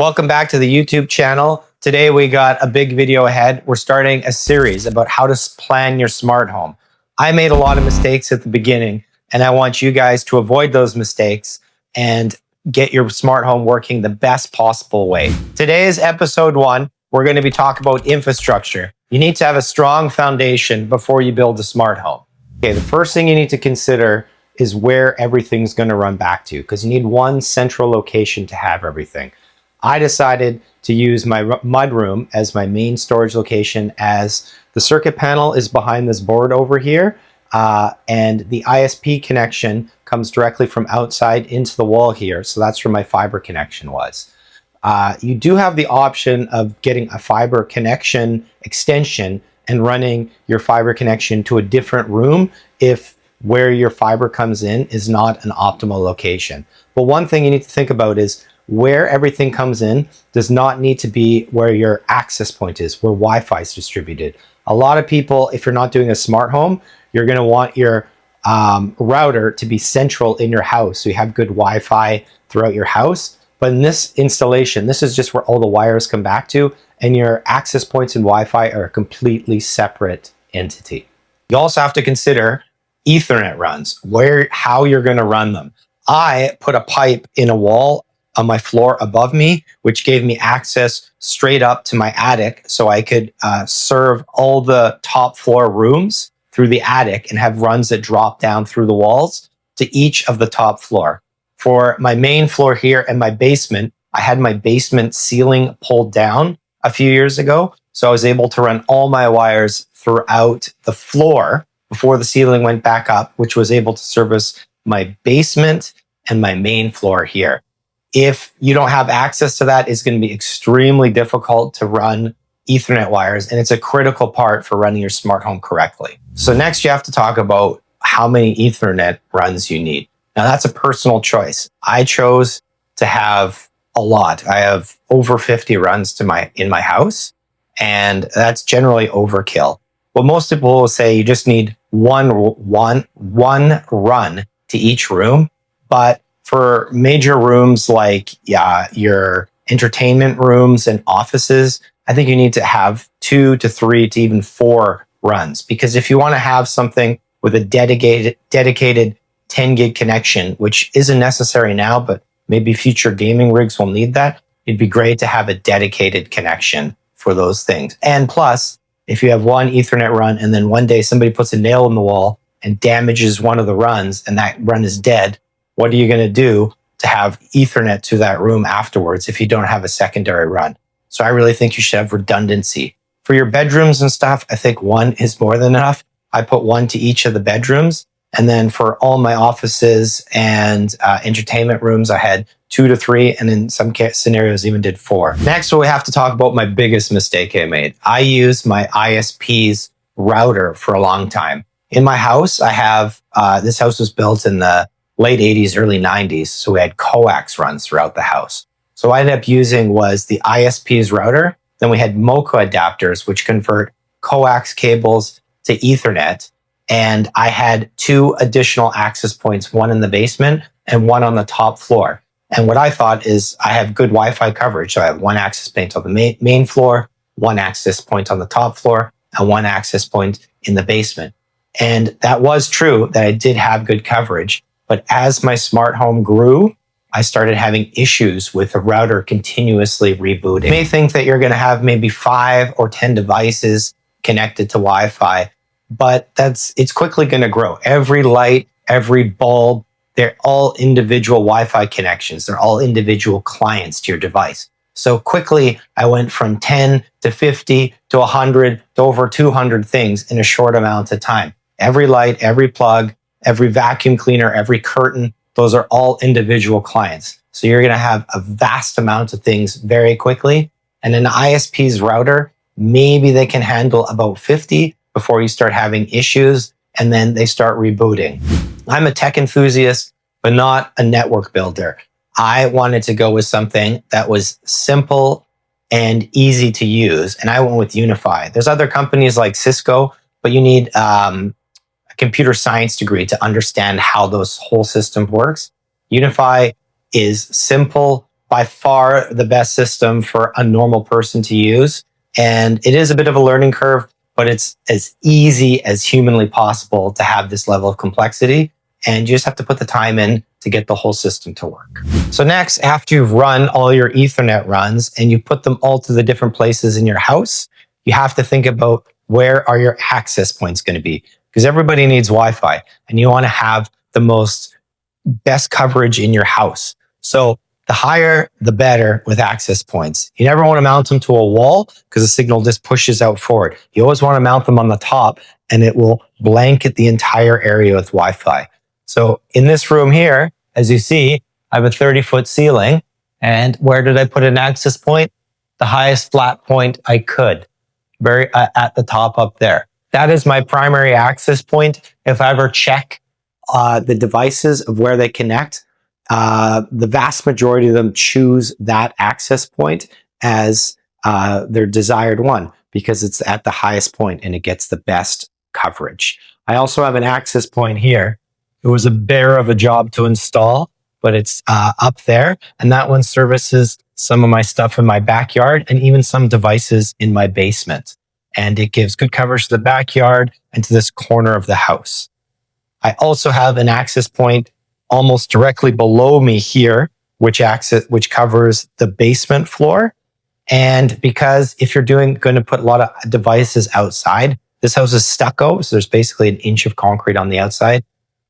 Welcome back to the YouTube channel. Today we got a big video ahead. We're starting a series about how to plan your smart home. I made a lot of mistakes at the beginning, and I want you guys to avoid those mistakes and get your smart home working the best possible way. Today is episode 1. We're going to be talking about infrastructure. You need to have a strong foundation before you build a smart home. Okay, the first thing you need to consider is where everything's going to run back to, because you need one central location to have everything. I decided to use my mudroom as my main storage location, as the circuit panel is behind this board over here, and the ISP connection comes directly from outside into the wall here. So that's where my fiber connection was. You do have the option of getting a fiber connection extension and running your fiber connection to a different room if where your fiber comes in is not an optimal location. But one thing you need to think about is where everything comes in does not need to be where your access point is, where Wi-Fi is distributed. A lot of people, if you're not doing a smart home, you're going to want your router to be central in your house, so you have good Wi-Fi throughout your house. But in this installation, this is just where all the wires come back to, and your access points and Wi-Fi are a completely separate entity. You also have to consider Ethernet runs, how you're going to run them. I put a pipe in a wall on my floor above me, which gave me access straight up to my attic, so I could serve all the top floor rooms through the attic and have runs that drop down through the walls to each of the top floor. For my main floor here and my basement, I had my basement ceiling pulled down a few years ago, so I was able to run all my wires throughout the floor before the ceiling went back up, which was able to service my basement and my main floor here. If you don't have access to that, it's going to be extremely difficult to run Ethernet wires, and it's a critical part for running your smart home correctly. So next you have to talk about how many Ethernet runs you need. Now that's a personal choice. I chose to have a lot. I have over 50 runs in my house, and that's generally overkill. Well, most people will say you just need one run to each room, but for major rooms like your entertainment rooms and offices, I think you need to have 2 to 3 to even 4 runs. Because if you want to have something with a dedicated 10 gig connection, which isn't necessary now, but maybe future gaming rigs will need that, it'd be great to have a dedicated connection for those things. And plus, if you have one Ethernet run and then one day somebody puts a nail in the wall and damages one of the runs and that run is dead, what are you going to do to have Ethernet to that room afterwards if you don't have a secondary run? So I really think you should have redundancy. For your bedrooms and stuff, I think 1 is more than enough. I put 1 to each of the bedrooms. And then for all my offices and entertainment rooms, I had 2 to 3, and in some scenarios even did 4. Next, we have to talk about my biggest mistake I made. I used my ISP's router for a long time. In my house, I have, this house was built in the late 80s, early 90s, so we had coax runs throughout the house. So what I ended up using was the ISP's router. Then we had MoCA adapters, which convert coax cables to Ethernet. And I had 2 additional access points, 1 in the basement and 1 on the top floor. And what I thought is I have good Wi-Fi coverage. So I have 1 access point on the main floor, 1 access point on the top floor, and 1 access point in the basement. And that was true that I did have good coverage. But as my smart home grew, I started having issues with the router continuously rebooting. You may think that you're going to have maybe 5 or 10 devices connected to Wi-Fi, but it's quickly going to grow. Every light, every bulb, they're all individual Wi-Fi connections. They're all individual clients to your device. So quickly, I went from 10 to 50 to 100 to over 200 things in a short amount of time. Every light, every plug, every vacuum cleaner, every curtain, those are all individual clients. So you're going to have a vast amount of things very quickly. And an ISP's router, maybe they can handle about 50 before you start having issues, and then they start rebooting. I'm a tech enthusiast, but not a network builder. I wanted to go with something that was simple and easy to use, and I went with Unify. There's other companies like Cisco, but you need a computer science degree to understand how those whole system works. Unify is simple, by far the best system for a normal person to use. And it is a bit of a learning curve, but it's as easy as humanly possible to have this level of complexity. And you just have to put the time in to get the whole system to work. So next, after you've run all your Ethernet runs and you put them all to the different places in your house, you have to think about where are your access points going to be? Because everybody needs Wi-Fi and you want to have the best coverage in your house. So the higher, the better with access points. You never want to mount them to a wall because the signal just pushes out forward. You always want to mount them on the top and it will blanket the entire area with Wi-Fi. So in this room here, as you see, I have a 30-foot ceiling. And where did I put an access point? The highest flat point I could, at the top up there. That is my primary access point. If I ever check the devices of where they connect, the vast majority of them choose that access point as their desired one because it's at the highest point and it gets the best coverage. I also have an access point here. It was a bear of a job to install, but it's up there. And that one services some of my stuff in my backyard and even some devices in my basement. And it gives good coverage to the backyard and to this corner of the house. I also have an access point almost directly below me here, which covers the basement floor. And because if you're going to put a lot of devices outside, this house is stucco, so there's basically an inch of concrete on the outside.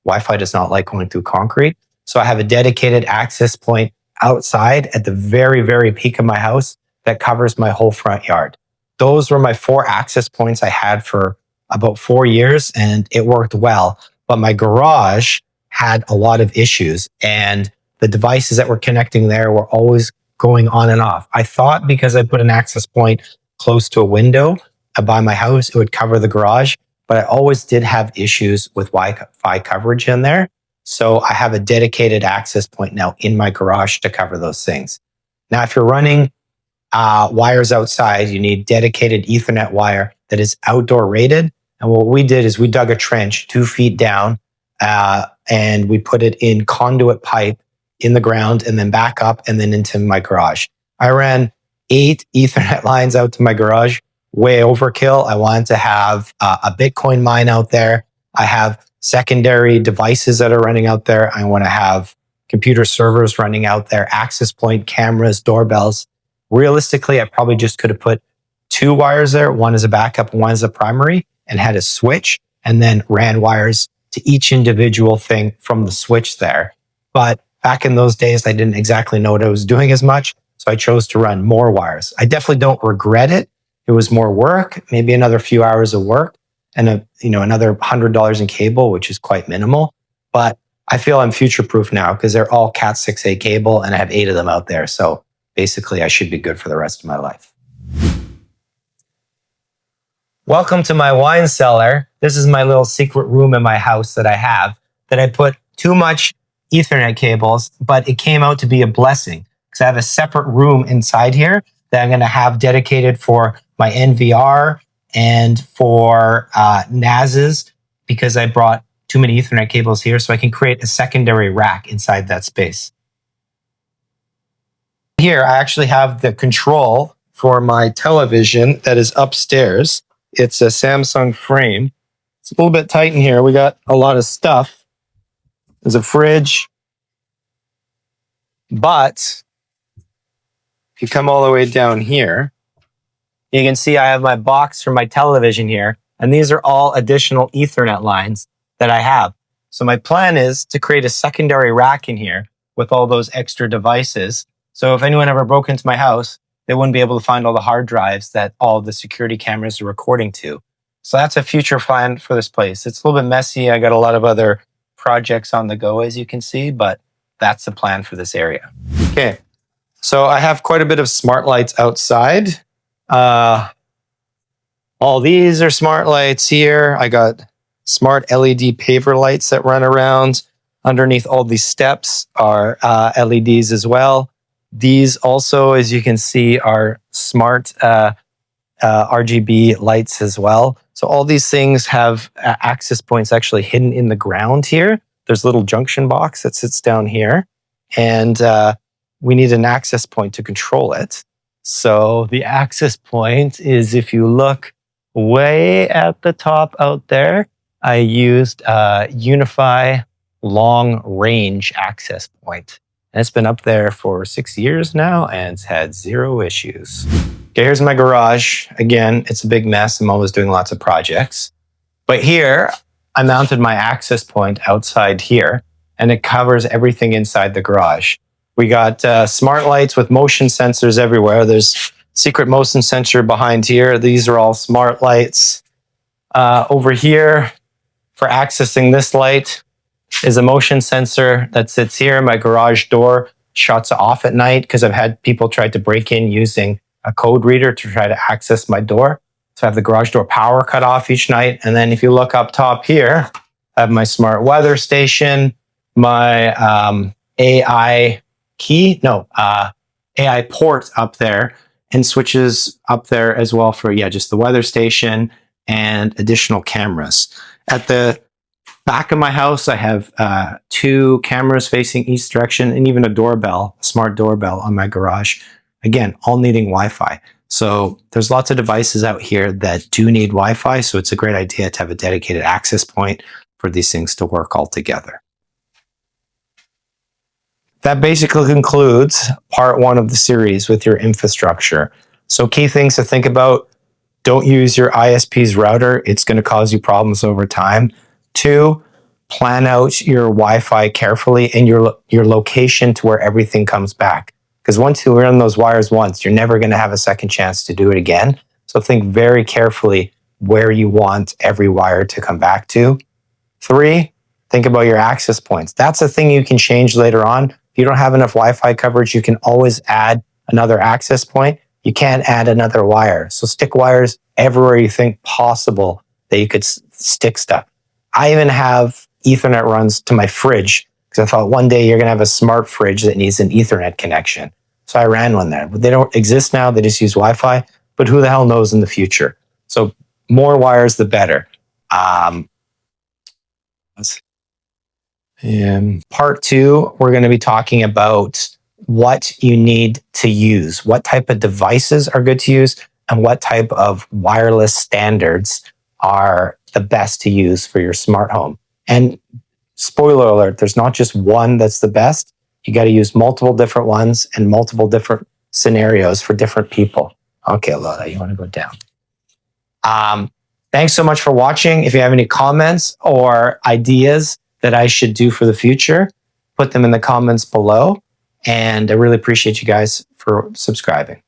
Wi-Fi does not like going through concrete. So I have a dedicated access point outside at the very, very peak of my house that covers my whole front yard. Those were my 4 access points I had for about 4 years, and it worked well. But my garage had a lot of issues, and the devices that were connecting there were always going on and off. I thought because I put an access point close to a window by my house, it would cover the garage, but I always did have issues with Wi-Fi coverage in there. So I have a dedicated access point now in my garage to cover those things. Now, if you're running wires outside, you need dedicated Ethernet wire that is outdoor rated. And what we did is we dug a trench 2 feet down and we put it in conduit pipe in the ground and then back up and then into my garage. I ran 8 Ethernet lines out to my garage, way overkill. I wanted to have a Bitcoin mine out there. I have secondary devices that are running out there. I want to have computer servers running out there, access point, cameras, doorbells. Realistically, I probably just could have put 2 wires there. One is a backup, one is a primary, and had a switch, and then ran wires to each individual thing from the switch there. But back in those days, I didn't exactly know what I was doing as much, so I chose to run more wires. I definitely don't regret it. It was more work, maybe another few hours of work, and another $100 in cable, which is quite minimal. But I feel I'm future-proof now because they're all Cat 6A cable, and I have 8 of them out there. So basically, I should be good for the rest of my life. Welcome to my wine cellar. This is my little secret room in my house that I have that I put too much Ethernet cables, but it came out to be a blessing because I have a separate room inside here that I'm going to have dedicated for my NVR and for NASs because I brought too many Ethernet cables here, so I can create a secondary rack inside that space. Here, I actually have the control for my television that is upstairs. It's a Samsung frame. It's a little bit tight in here. We got a lot of stuff. There's a fridge. But if you come all the way down here, you can see I have my box for my television here. And these are all additional Ethernet lines that I have. So my plan is to create a secondary rack in here with all those extra devices. So if anyone ever broke into my house, they wouldn't be able to find all the hard drives that all the security cameras are recording to. So that's a future plan for this place. It's a little bit messy. I got a lot of other projects on the go, as you can see, but that's the plan for this area. Okay, so I have quite a bit of smart lights outside. All these are smart lights here. I got smart LED paver lights that run around. Underneath all these steps are LEDs as well. These also, as you can see, are smart RGB lights as well. So all these things have access points actually hidden in the ground here. There's a little junction box that sits down here. And we need an access point to control it. So the access point is, if you look way at the top out there, I used a Unify long range access point. And it's been up there for 6 years now, and it's had 0 issues. Okay, here's my garage. Again, it's a big mess. I'm always doing lots of projects. But here, I mounted my access point outside here, and it covers everything inside the garage. We got smart lights with motion sensors everywhere. There's secret motion sensor behind here. These are all smart lights. Over here, for accessing this light, is a motion sensor that sits here. My garage door shuts off at night because I've had people try to break in using a code reader to try to access my door. So I have the garage door power cut off each night. And then if you look up top here, I have my smart weather station, my AI AI port up there, and switches up there as well for, just the weather station and additional cameras. At the back of my house, I have 2 cameras facing each direction, and even a doorbell, a smart doorbell on my garage. Again, all needing Wi-Fi. So there's lots of devices out here that do need Wi-Fi, so it's a great idea to have a dedicated access point for these things to work all together. That basically concludes part 1 of the series with your infrastructure. So key things to think about: don't use your ISP's router. It's going to cause you problems over time. 2, plan out your Wi-Fi carefully and your location to where everything comes back. Because once you run those wires once, you're never going to have a second chance to do it again. So think very carefully where you want every wire to come back to. 3, think about your access points. That's a thing you can change later on. If you don't have enough Wi-Fi coverage, you can always add another access point. You can't add another wire. So stick wires everywhere you think possible that you could stick stuff. I even have Ethernet runs to my fridge because I thought one day you're going to have a smart fridge that needs an Ethernet connection. So I ran one there. But they don't exist now. They just use Wi-Fi. But who the hell knows in the future? So more wires, the better. In part 2, we're going to be talking about what you need to use, what type of devices are good to use, and what type of wireless standards are the best to use for your smart home. And spoiler alert, there's not just one that's the best. You got to use multiple different ones and multiple different scenarios for different people. Okay, Lola, you want to go down. Thanks so much for watching. If you have any comments or ideas that I should do for the future, put them in the comments below. And I really appreciate you guys for subscribing.